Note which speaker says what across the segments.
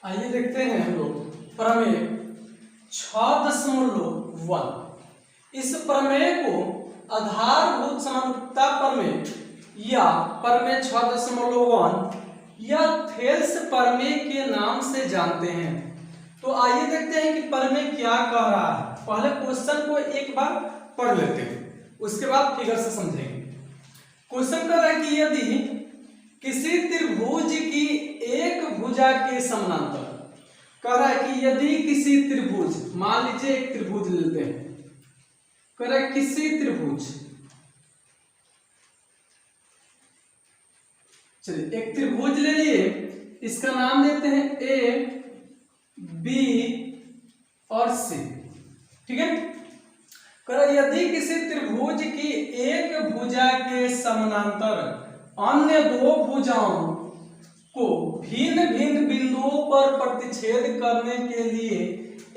Speaker 1: आइए देखते हैं हम लोग प्रमेय 6.1। इस प्रमेय को आधारभूत समानुपातिकता प्रमेय या प्रमेय 6.1 या थेल्स प्रमेय के नाम से जानते हैं। तो आइए देखते हैं कि प्रमेय क्या कह रहा है। पहले क्वेश्चन को एक बार पढ़ लेते हैं, उसके बाद फिगर से समझेंगे। क्वेश्चन कह रहा है कि यदि किसी त्रिभुज की एक भुजा के समानांतर, कह रहा है कि यदि किसी त्रिभुज, मान लीजिए एक त्रिभुज लेते हैं, कह रहा है किसी त्रिभुज, चलिए एक त्रिभुज ले लिए, इसका नाम देते हैं ए, बी और सी, ठीक है। कह रहा है यदि किसी त्रिभुज की एक भुजा के समानांतर अन्य दो भुजाओं को भिन्न भिन्न बिंदुओं पर प्रतिच्छेद करने के लिए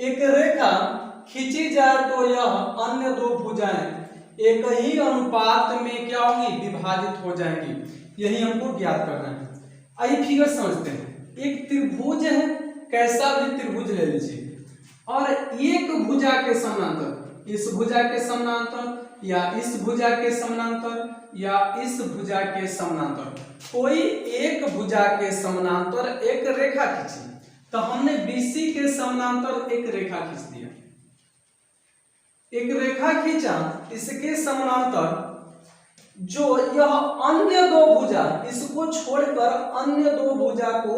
Speaker 1: एक रेखा खींची जाए तो यह अन्य दो भुजाएं एक ही अनुपात में क्या होंगी, विभाजित हो जाएंगी। यही हमको ज्ञात करना है। आइए फिगर समझते हैं। एक त्रिभुज है, कैसा भी त्रिभुज ले लीजिए, और एक भुजा के समानांतर, इस भुजा के समानांतर या इस भुजा के समानांतर या इस भुजा के समानांतर, कोई एक भुजा के समानांतर एक रेखा खींची। तो हमने BC के समानांतर एक रेखा खींच दिया, एक रेखा खींचा, इसके समानांतर जो यह अन्य दो भुजा, इसको छोड़कर अन्य दो भुजा को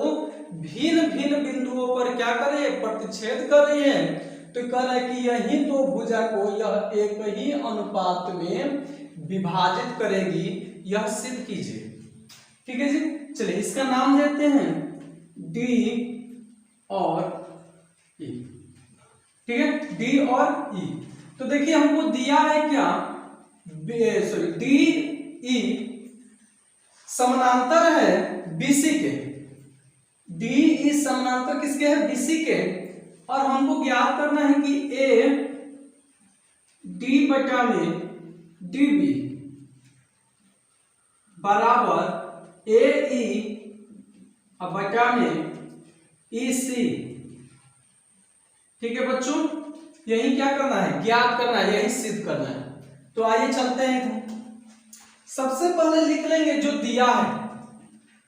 Speaker 1: भिन्न भिन्न बिंदुओं पर क्या कर रही है, प्रतिच्छेद कर रही है। तो कह रहा है कि यही दो भुजा को यह एक ही अनुपात में विभाजित करेगी, यह सिद्ध कीजिए। ठीक है जी। चलिए इसका नाम देते हैं D और E, ठीक है, D और E। तो देखिए हमको दिया है क्या, DE समानांतर है BC के, DE समानांतर किसके है, BC के, और हमको ज्ञात करना है कि A D बटा में DB बराबर AE बटा में EC। ठीक है बच्चों, यही क्या करना है, ज्ञात करना है, यही सिद्ध करना है। तो आइए चलते हैं। सबसे पहले लिख लेंगे जो दिया है,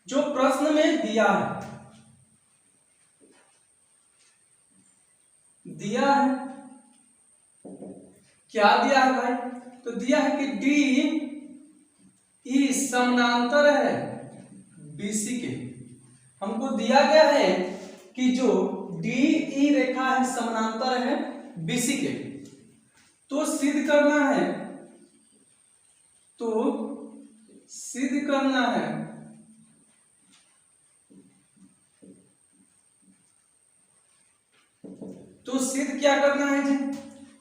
Speaker 1: जो प्रश्न में दिया है, दिया है क्या दिया है भाई, तो दिया है कि DE समानांतर है BC के। हमको दिया गया है कि जो DE रेखा है समानांतर है BC के। तो सिद्ध करना है, तो सिद्ध करना है तो सिद्ध क्या करना है जी,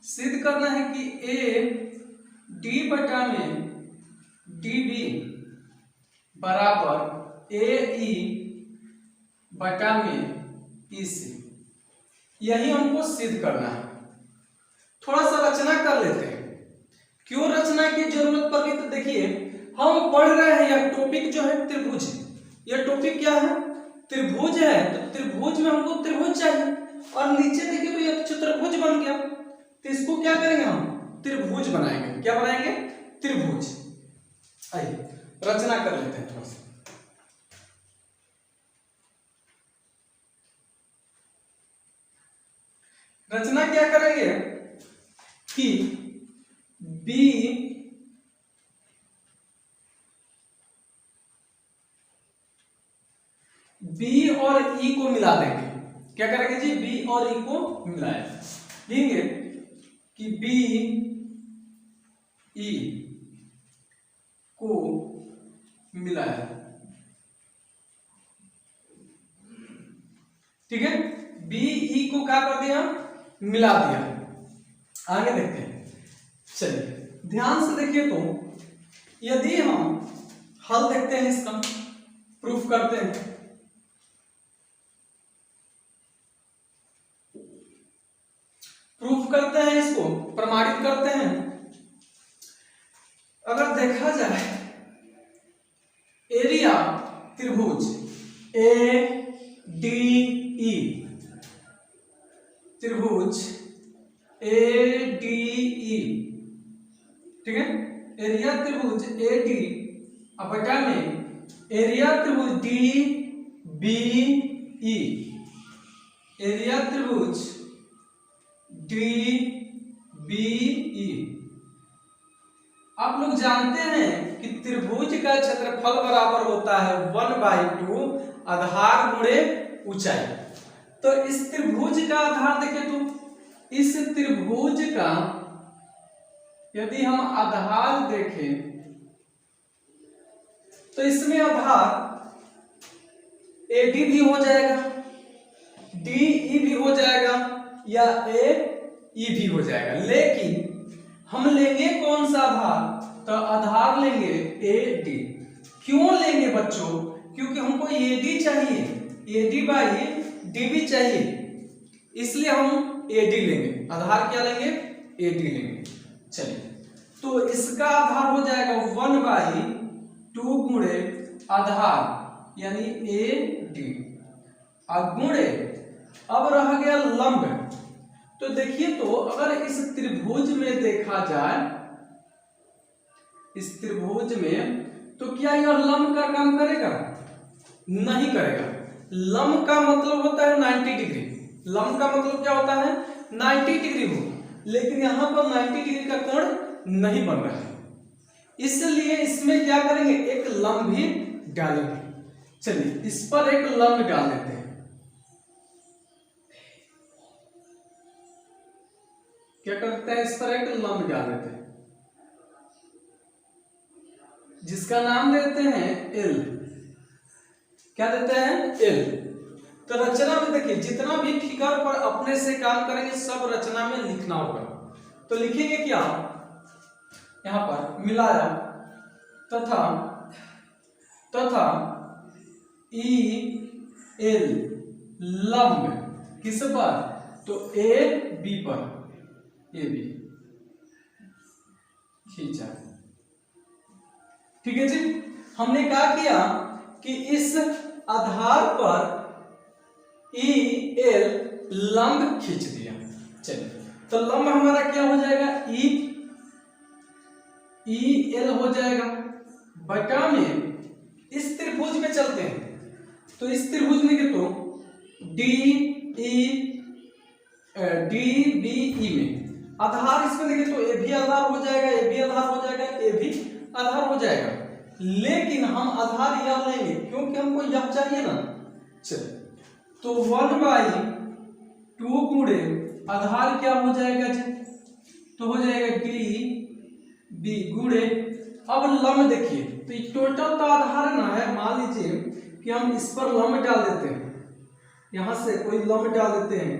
Speaker 1: सिद्ध करना है कि AD बटा में DB बराबर AE बटा में EC। यही हमको सिद्ध करना है। थोड़ा सा रचना कर लेते हैं। क्यों रचना की जरूरत पड़ गई, तो देखिए हम पढ़ रहे हैं, यह टॉपिक जो है त्रिभुज, यह टॉपिक क्या है, त्रिभुज है। तो त्रिभुज में हमको त्रिभुज चाहिए, और नीचे देखिए तो यह चतुर्भुज बन गया। तो इसको क्या करेंगे, हम त्रिभुज बनाएंगे। क्या बनाएंगे, त्रिभुज। आइए रचना कर लेते हैं थोड़ा सा। रचना क्या करेंगे कि B और E को मिला देंगे। क्या करेंगे जी, B और E को मिलाएं, लेंगे कि BE को मिलाया, ठीक है। BE को क्या कर दिया, मिला दिया। आगे देखते हैं। चलिए ध्यान से देखिए, तो यदि हम हल देखते हैं, इसका प्रूफ करते हैं। प्रूफ करते हैं, इसको प्रमाणित करते हैं। अगर देखा जाए एरिया त्रिभुज ADE त्रिभुज ADE, ठीक है, एरिया त्रिभुज AD अब बटा में एरिया त्रिभुज DBE, एरिया त्रिभुज DBE। आप लोग जानते हैं कि त्रिभुज का क्षेत्रफल बराबर होता है 1/2 आधार गुणे ऊंचाई। तो इस त्रिभुज का आधार देखें तो इस त्रिभुज का यदि हम आधार देखें तो इसमें आधार AD भी हो जाएगा, DE भी हो जाएगा या AE भी हो जाएगा, लेकिन हम लेंगे कौन सा आधार? तो आधार लेंगे AD। क्यों लेंगे बच्चों? क्योंकि हमको AD चाहिए, AD/DB चाहिए, इसलिए हम AD लेंगे। आधार क्या लेंगे? AD लेंगे। चलिए, तो इसका आधार हो जाएगा 1/2 गुणे आधार यानी AD गुणे अब रह गया लंब। तो देखिए, तो अगर इस त्रिभुज में देखा जाए, इस त्रिभुज में, तो क्या यह लंब का काम करेगा? नहीं करेगा। लंब का मतलब होता है 90 डिग्री। लंब का मतलब क्या होता है? 90 डिग्री हो, लेकिन यहां पर 90 डिग्री का कोण नहीं बन रहा है, इसलिए इसमें क्या करेंगे? एक लंब भी डालेंगे। चलिए, इस पर एक लंब डाल देते हैं। क्या करते हैं? इस पर एक लंब डाल देते हैं, जिसका नाम देते हैं L। क्या देते हैं? L। तो रचना में देखिए, जितना भी फिगर पर अपने से काम करेंगे सब रचना में लिखना होगा। तो लिखेंगे क्या? यहां पर मिलाया तथा EL लंब किस पर? तो AB पर, AB खींचा। ठीक है जी। हमने क्या किया कि इस आधार पर EL लंब खींच दिया। चलिए, तो लंब हमारा क्या हो जाएगा? EL हो जाएगा बटा में इस त्रिभुज में चलते हैं, तो इस त्रिभुज में तो DBE में आधार इसमें देखें तो AB आधार हो जाएगा, AB आधार हो जाएगा, AB आधार हो जाएगा, लेकिन हम आधार यह लेंगे क्योंकि हमको यह चाहिए ना। चलिए, तो 1/2 गुणे आधार क्या हो जाएगा जी? तो हो जाएगा DB गुणे, अब लंब देखिए, तो टोटल तो आधार ना है, मान लीजिए कि हम इस पर लंब डाल देते हैं, यहां से कोई लंब डाल देते हैं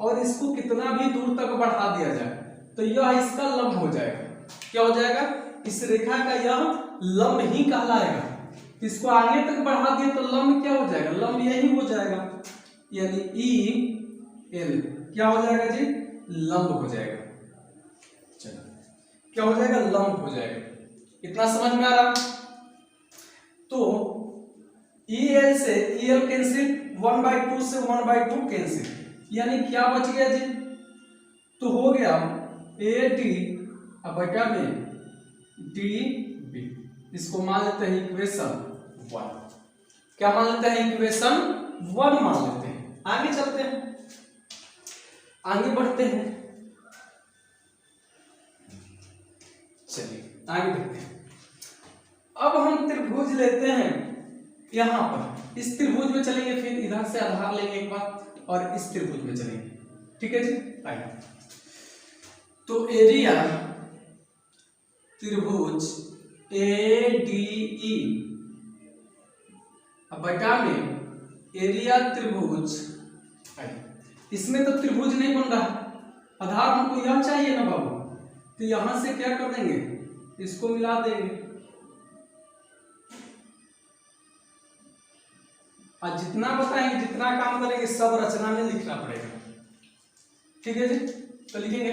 Speaker 1: और इसको कितना भी दूर तक बढ़ा दिया जाए तो यह इसका लंब हो जाएगा। क्या हो जाएगा? इस रेखा का यह लंब ही कहलाएगा। इसको आगे तक बढ़ा दिए तो लंब क्या हो जाएगा? लंब यही हो जाएगा, यानी EL क्या हो जाएगा जी? लंब हो जाएगा। चलो, क्या हो जाएगा? लंब हो जाएगा। इतना समझ में आ रहा? तो EL से EL कैंसिल, 1/2 से 1/2 कैंसिल, यानी क्या बच गया जी? तो हो गया AD अब बटा में DB। इसको मान लेते हैं इक्वेशन 1। क्या मान लेते हैं? इक्वेशन 1 मान लेते हैं। आगे चलते हैं, आगे बढ़ते हैं। चलिए आगे देखते हैं। अब हम त्रिभुज लेते हैं, यहां पर इस त्रिभुज में चलेंगे, फिर इधर से आधार लेंगे एक बार और इस त्रिभुज में चलेंगे। ठीक है जी, आइए। तो एरिया त्रिभुज ADE बटा में एरिया त्रिभुज, इसमें तो त्रिभुज नहीं बन रहा, आधार हमको यह चाहिए ना बाबू, तो यहां से क्या कर देंगे? इसको मिला देंगे और जितना बताएंगे, जितना काम करेंगे सब रचना में लिखना पड़ेगा। ठीक है जी, तो लिखेंगे।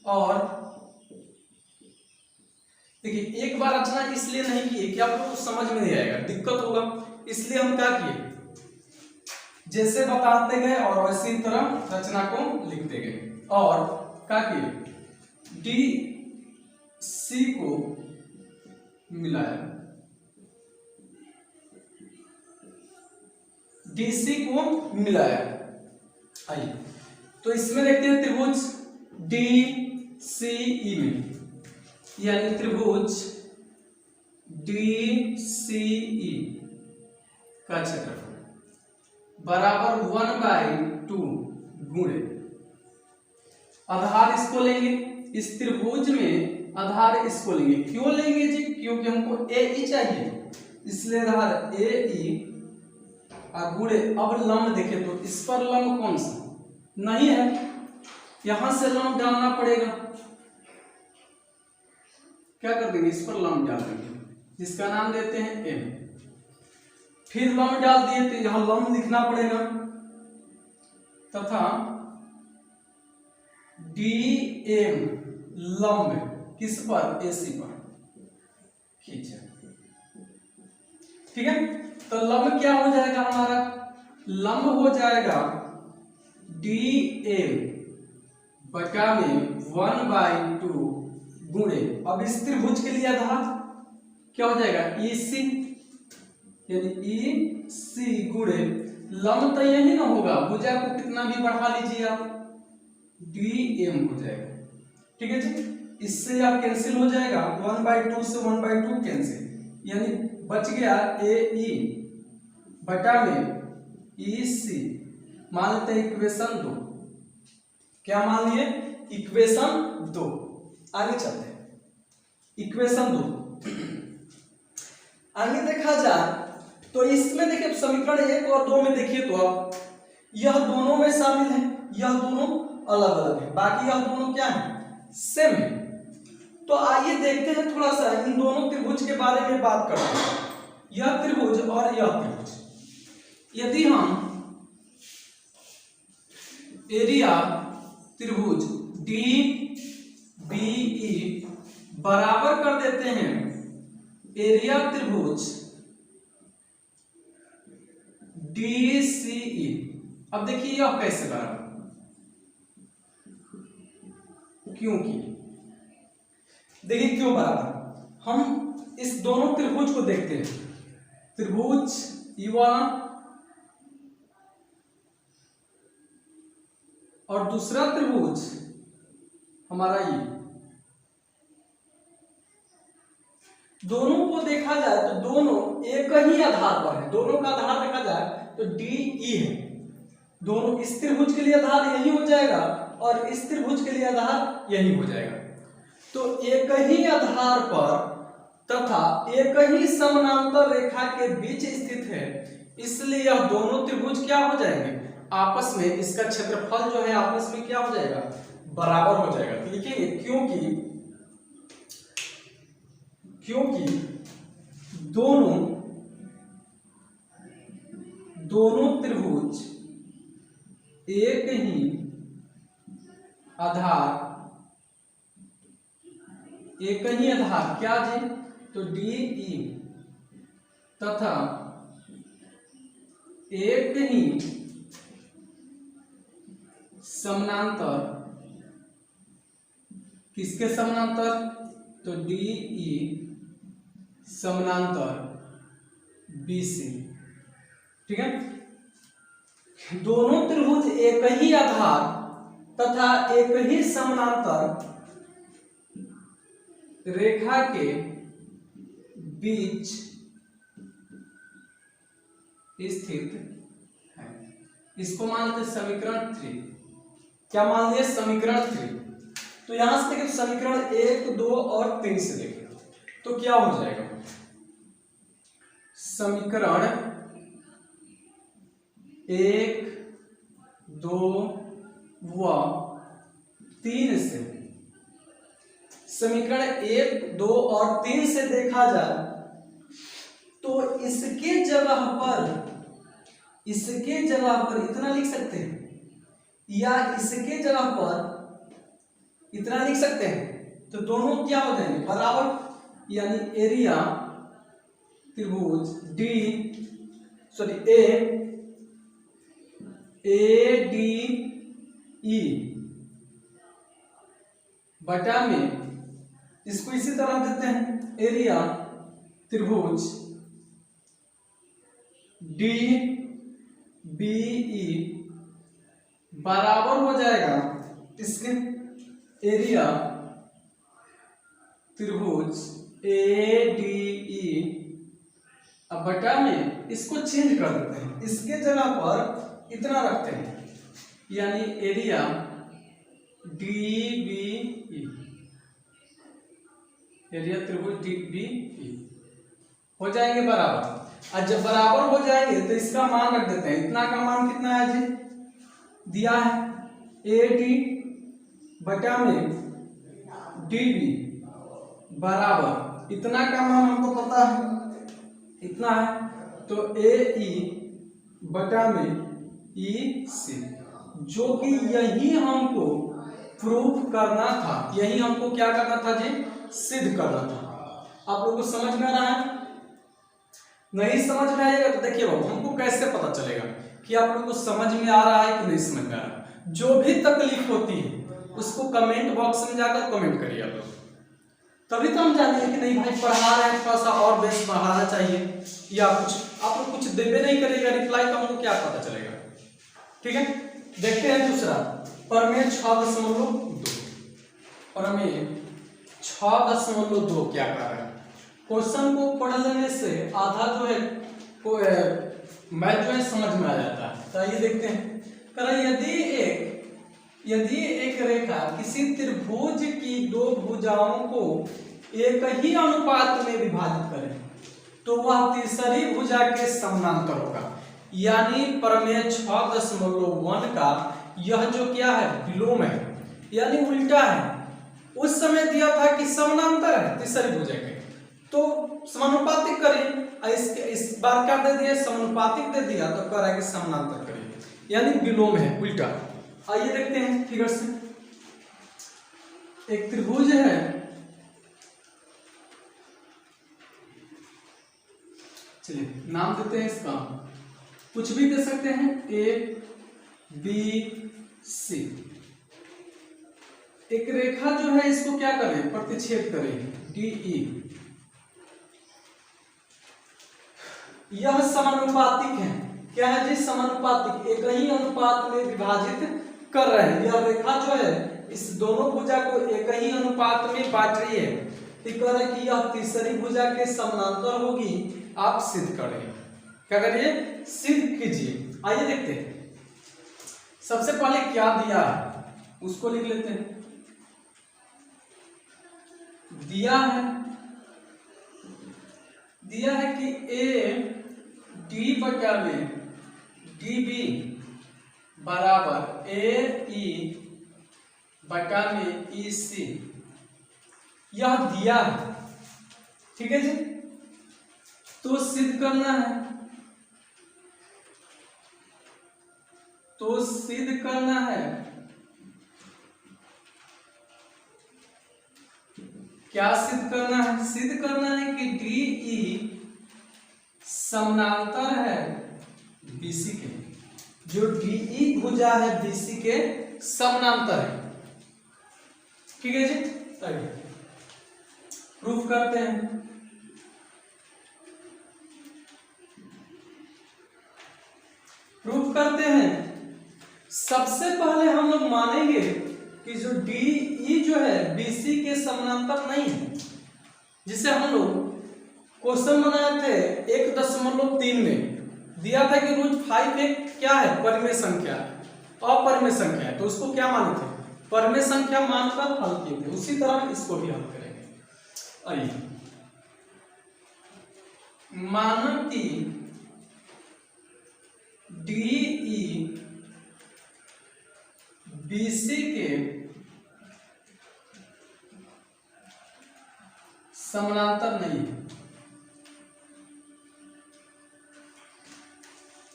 Speaker 1: और देखिए, एक बार रचना इसलिए नहीं किए कि आपको समझ में नहीं आएगा, दिक्कत होगा, इसलिए हम क्या किए, जैसे बताते गए और वैसी तरह रचना को लिखते गए। और क्या किए, डी सी को मिलाया, डीसी को मिलाया। आइए तो इसमें देखते हैं त्रिभुज डी सी ई में, यानी त्रिभुज डी सी ई का क्षेत्रफल बराबर 1/2 गुणे आधार इसको लेंगे, इस त्रिभुज में आधार इसको लेंगे। क्यों लेंगे जी, क्योंकि हमको ए ई चाहिए, इसलिए आधार ए ई और गुणे। अब लंब देखें तो इस पर लंब कौन सा नहीं है, यहां से लंब डालना पड़ेगा। क्या कर देंगे, इस पर लंब डाल देंगे, जिसका नाम देते हैं एम। फिर लंब डाल दिए तो यहां लंब लिखना पड़ेगा, तथा डी एम लंब किस पर, एसी पर खींचे। ठीक है, तो लंब क्या हो जाएगा हमारा, लंब हो जाएगा डी एम बटा में 1/2 गुणे। अब इस त्रिभुज के लिए आधार क्या हो जाएगा, ई सी, यानी ई सी गुणे लंब तो यही ना होगा, भुजा को कितना भी बढ़ा लीजिए आप, डी एम हो जाएगा। ठीक है जी, इससे आप कैंसिल हो जाएगा, 1/2 से 1/2 कैंसिल, यानी बच गया ए ई बटा में ई सी। मान लेते हैं इक्वेशन 2, क्या मान लिए, इक्वेशन 2। आगे चलते हैं, इक्वेशन 2 आगे देखा जाए तो इसमें देखिए समीकरण 1 और 2 में देखिए तो आप यह दोनों में शामिल है, यह दोनों अलग अलग है, बाकी यह दोनों क्या है, सेम है। तो आइए देखते हैं थोड़ा सा इन दोनों त्रिभुज के बारे में बात करते हैं, यह त्रिभुज और यह त्रिभुज। यदि हम एरिया त्रिभुज डी बी ई बराबर कर देते हैं एरिया त्रिभुज डी सी ई, अब देखिए यह कैसे बराबर, क्योंकि देखिए क्यों बराबर, हम इस दोनों त्रिभुज को देखते हैं, त्रिभुज ई वाला और दूसरा त्रिभुज हमारा ये, दोनों को देखा जाए तो दोनों एक ही आधार पर है, दोनों का आधार देखा जाए तो डी ई है, दोनों इस त्रिभुज के लिए आधार यही हो जाएगा और इस त्रिभुज के लिए आधार यही हो जाएगा। तो एक ही आधार पर तथा एक ही समानांतर रेखा के बीच स्थित है, इसलिए यह दोनों त्रिभुज क्या हो जाएंगे आपस में, इसका क्षेत्रफल जो है आपस में क्या हो जाएगा, बराबर हो जाएगा। तो लिखेंगे क्योंकि दोनों त्रिभुज एक ही आधार क्या जी, तो डी ई तथा एक ही समानांतर, किसके समानांतर, तो डी ई समानांतर बी सी। ठीक है, दोनों त्रिभुज एक ही आधार तथा एक ही समानांतर रेखा के बीच स्थित है, इसको मान लेते समीकरण 3। क्या मान लिया, समीकरण 3। तो यहां से देखिए समीकरण 1, 2 और 3 से देखिए तो क्या हो जाएगा, समीकरण 1, 2 व 3 से, समीकरण 1, 2 और 3 से देखा जाए तो इसके जगह पर इतना लिख सकते हैं या इसके जगह पर इतना लिख सकते हैं, तो दोनों क्या हो जाएंगे बराबर, यानी एरिया त्रिभुज ए ADE बटा में इसको इसी तरह देते हैं एरिया त्रिभुज DBE बराबर हो जाएगा इसके एरिया त्रिभुज ADE अब बटा में इसको चेंज कर देते हैं, इसके जगह पर इतना रखते हैं यानी एरिया DBE एरिया त्रिभुज DBE हो जाएंगे बराबर। और जब बराबर हो जाएंगे तो इसका मान रख देते हैं, इतना का मान कितना है जी दिया है AD बटा में DB बराबर इतना का मान हमको पता है इतना है तो AE बटा में EC जो कि यही हमको प्रूफ करना था, यही हमको क्या करना था जी सिद्ध करना था। आप लोगों को समझ में आ रहा है? नहीं समझ में आएगा तो देखिए बाबू हमको कैसे पता चलेगा कि आप लोगों को समझ में आ रहा है कि नहीं समझ में आ रहा है। जो भी तकलीफ होती है उसको कमेंट बॉक्स में जाकर कमेंट करिए आप लोग, तभी तो हम जानेंगे कि नहीं भाई पढ़ा रहे हैं थोड़ा सा और बेस बढ़ाना चाहिए या कुछ आप लोग कुछ देवे नहीं करेगा रिप्लाई तो हमको क्या पता चलेगा। ठीक है देखते हैं दूसरा प्रमेय 6.2 प्रमेय 6.2 क्या कर रहा है। क्वेश्चन को पढ़ लेने से आधा जो है मैथ जो है समझ में आ जाता है। तो ये देखते हैं यदि एक रेखा किसी त्रिभुज की दो भुजाओं को एक ही अनुपात में विभाजित करे तो वह तीसरी भुजा के समानांतर होगा। यानी प्रमेय 6.1 का यह जो क्या है विलोम है यानी उल्टा है। उस समय दिया था कि समानांतर है तीसरी भुजा के तो समानुपातिक करें, इस बार क्या दे दिया समानुपातिक दे दिया तो कह रहा है कि समानांतर करें यानी विलोम है उल्टा। आइए देखते हैं फिगर से एक त्रिभुज है चलिए नाम देते हैं इसका कुछ भी दे सकते हैं ABC एक रेखा जो है इसको क्या करें प्रतिच्छेद करें DE यह समानुपातिक है क्या है जी समानुपातिक एक ही अनुपात में विभाजित कर रहे हैं। यह रेखा जो है इस दोनों भुजा को एक ही अनुपात में बांट रही है तो कह रहे कि यह तीसरी भुजा के समानांतर होगी। आप सिद्ध करें क्या करिए सिद्ध कीजिए। आइए देखते हैं सबसे पहले क्या दिया है उसको लिख लेते हैं। दिया है कि AD बटा में DB बराबर AE बटा में EC यह दिया है। ठीक है जी तो सिद्ध करना है क्या सिद्ध करना है सिद्ध करना है कि DE समानांतर है BC के जो DE भुजा है BC के समानांतर है। ठीक है जी प्रूफ करते हैं। सबसे पहले हम लोग मानेंगे कि जो DE जो है BC के समानांतर नहीं है जिसे हम लोग क्वेश्चन बनाए थे 1.3 में दिया था कि √5 एक क्या है परिमेय संख्या अपरिमेय संख्या है तो उसको क्या माने थे परिमेय संख्या मानकर हल किए थे। उसी तरह इसको भी हल करेंगे। आइए माना कि DE BC के समानांतर नहीं है।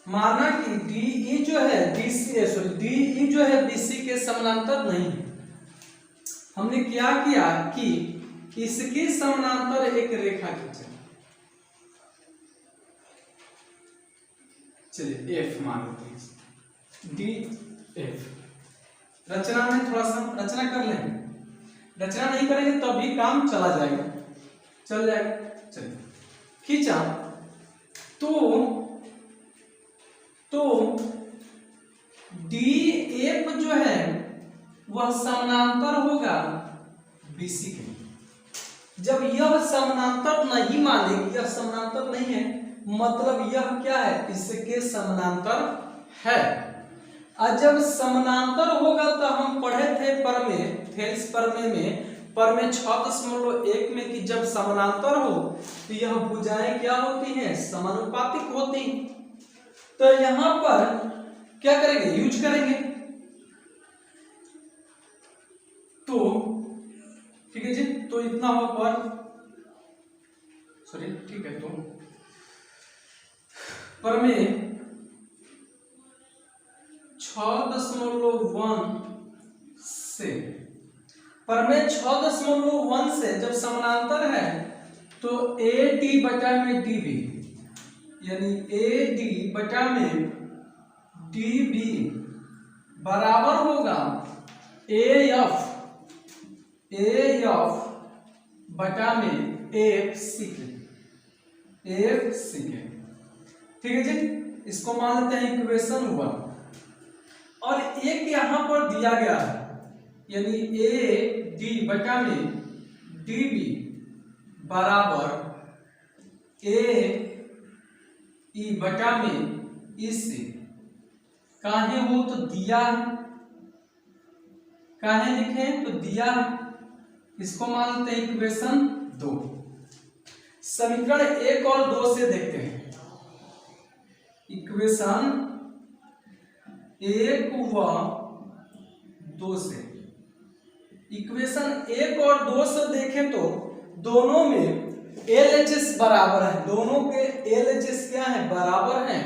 Speaker 1: माना कि DE जो है DE जो है BC के समानांतर नहीं है। हमने क्या किया कि इसके समानांतर एक रेखा खींचे। चलिए F मान लेते हैं डी एफ। रचना में थोड़ा सा रचना कर लें, रचना नहीं करेंगे तभी काम चल जाएगा। चलिए खींचा तो डी एफ जो है वह समानांतर होगा बीसी के। जब यह समानांतर नहीं मानेगी, यह समानांतर नहीं है मतलब यह क्या है, इसके समानांतर है। और जब समानांतर होगा तो हम पढ़े थे परमे, थेल्स परमे में 6.1 में कि जब समानांतर हो तो यह भुजाएं क्या होती हैं, समानुपातिक होती हैं। तो यहां पर क्या करेंगे, यूज करेंगे। तो ठीक है जी, तो इतना हो पर सॉरी ठीक है, तो परमे 6.1 से परमे 6.1 से जब समानांतर है तो ए डी बटा में डी बी, यानी ए डी बटा में डी बी बराबर होगा ए एफ बटा में एफ सी के। ठीक है जी, इसको मान लेते हैं इक्वेशन 1। और एक यहां पर दिया गया है, यानी ए डी बटा में डी बी बराबर ए ई बटा में ई सी। काहे हो तो दिया है, काहे लिखे तो दिया है, इसको मान लेते हैं इक्वेशन 2। समीकरण 1 और 2 से देखते हैं। इक्वेशन 1 व 2 से, इक्वेशन 1 और 2 से देखें तो दोनों में LHS बराबर है, दोनों के LHS क्या है, बराबर हैं,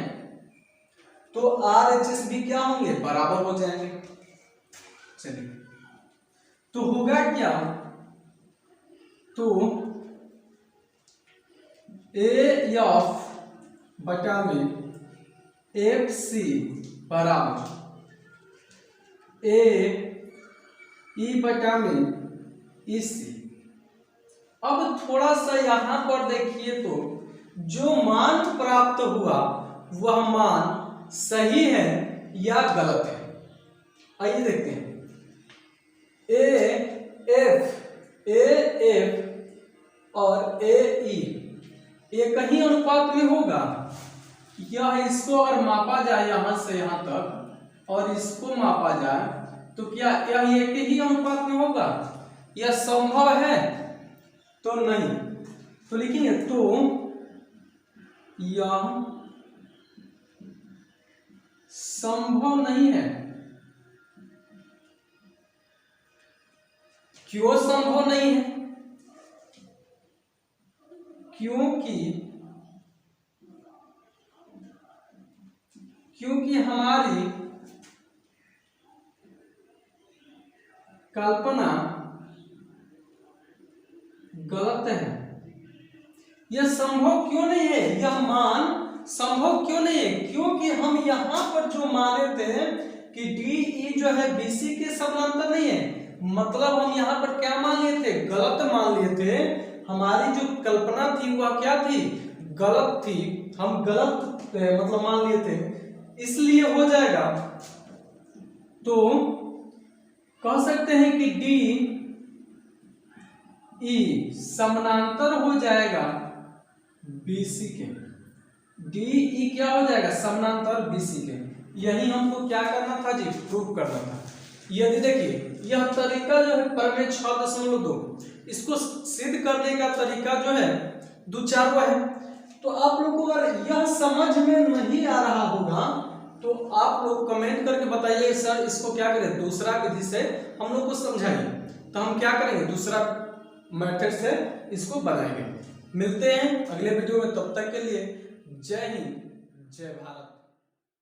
Speaker 1: तो RHS भी क्या होंगे, बराबर हो जाएंगे। चलिए तो होगा क्या, तो AF बटा में FC बराबर AE बटा में EC। अब थोड़ा सा यहां पर देखिए तो जो मान प्राप्त हुआ वह मान सही है या गलत है। आइए देखते हैं। AF और AE एक ही अनुपात में होगा, यह इसको अगर मापा जाए यहां से यहां तक और इसको मापा जाए तो क्या यह एक ही अनुपात में होगा, यह संभव है तो नहीं। तो लिखेंगे तो यह संभव नहीं है। क्यों संभव नहीं है, क्योंकि हमारी कल्पना गलत है। यह संभव क्यों नहीं है, यह मान संभव क्यों नहीं है, क्योंकि हम यहां पर जो माने थे कि DE जो है BC के समानांतर नहीं है, मतलब हम यहाँ पर क्या मान लिए थे, गलत मान लिए थे। हमारी जो कल्पना थी वह क्या थी, गलत थी, हम गलत मतलब मान लिए थे, इसलिए हो जाएगा। तो कह सकते हैं कि DE समानांतर हो जाएगा BC के, DE क्या हो जाएगा, समानांतर BC के। यही हमको क्या करना था जी, प्रूव करना था। यदि देखिए यह तरीका जो है परमे 6.2, इसको सिद्ध करने का तरीका जो है 2-4 है। तो आप लोग को अगर यह समझ में नहीं आ रहा होगा तो आप लोग कमेंट करके बताइए सर इसको क्या करें, दूसरा विधि से हम लोग को समझाइए। तो हम क्या करेंगे, दूसरा मेथड से इसको बनाएंगे। मिलते हैं अगले वीडियो में, तब तक के लिए जय हिंद जय भारत।